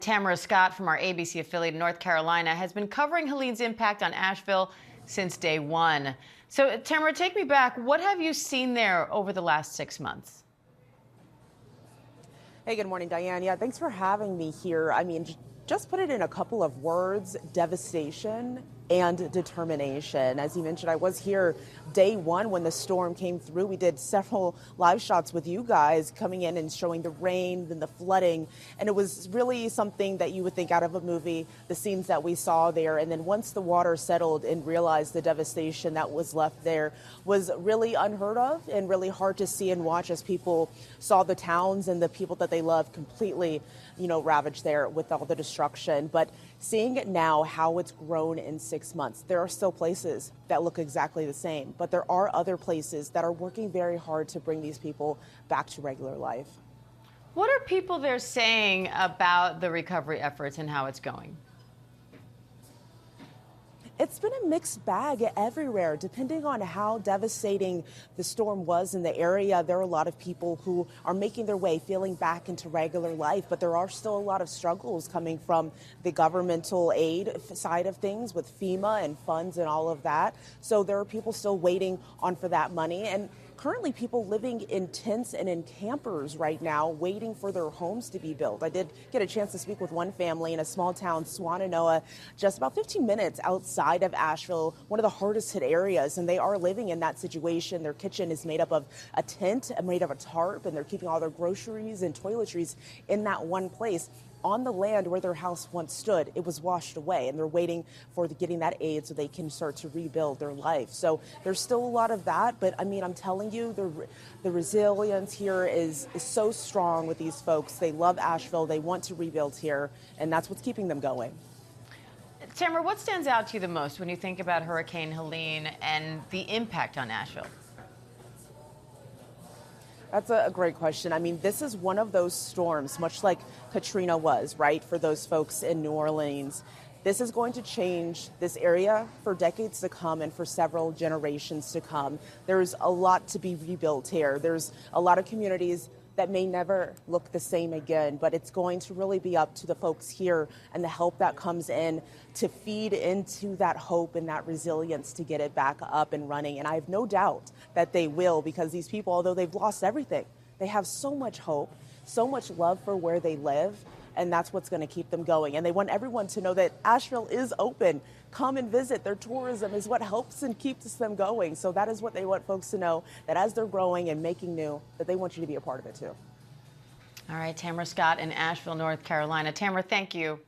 Tamara Scott from our ABC affiliate in North Carolina has been covering Helene's impact on Asheville since day one. So, Tamara, take me back. What have you seen there over the last 6 months? Hey, good morning, Diane. Yeah, thanks for having me here. I mean, just put it in a couple of words: devastation and determination. As you mentioned, I was here day one when the storm came through. We did several live shots with you guys coming in and showing the rain and the flooding. And it was really something that you would think out of a movie, the scenes that we saw there. And then once the water settled and realized the devastation that was left there was really unheard of and really hard to see and watch as people saw the towns and the people that they love completely, ravaged there with all the destruction. But seeing it now, how it's grown in 6 months, there are still places that look exactly the same, but there are other places that are working very hard to bring these people back to regular life. What are people there saying about the recovery efforts and how it's going? It's been a mixed bag everywhere, depending on how devastating the storm was in the area. There are a lot of people who are making their way, feeling back into regular life, but there are still a lot of struggles coming from the governmental aid side of things with FEMA and funds and all of that. So there are people still waiting on for that money. And currently people living in tents and in campers right now, waiting for their homes to be built. I did get a chance to speak with one family in a small town, Swannanoa, just about 15 minutes outside of Asheville, one of the hardest hit areas, and they are living in that situation. Their kitchen is made up of a tent, made of a tarp, and they're keeping all their groceries and toiletries in that one place. On the land where their house once stood, it was washed away, and they're waiting for getting that aid so they can start to rebuild their life. So there's still a lot of that, but I mean, I'm telling you, the resilience here is so strong with these folks. They love Asheville, they want to rebuild here, and that's what's keeping them going. Tamara, what stands out to you the most when you think about Hurricane Helene and the impact on Asheville? That's a great question. I mean, this is one of those storms, much like Katrina was, right, for those folks in New Orleans. This is going to change this area for decades to come and for several generations to come. There's a lot to be rebuilt here. There's a lot of communities that may never look the same again, but it's going to really be up to the folks here and the help that comes in to feed into that hope and that resilience to get it back up and running. And I have no doubt that they will, because these people, although they've lost everything, they have so much hope, so much love for where they live, and that's what's going to keep them going. And they want everyone to know that Asheville is open. Come and visit. Their tourism is what helps and keeps them going. So that is what they want folks to know, that as they're growing and making new, that they want you to be a part of it too. All right, Tamara Scott in Asheville, North Carolina. Tamara, thank you.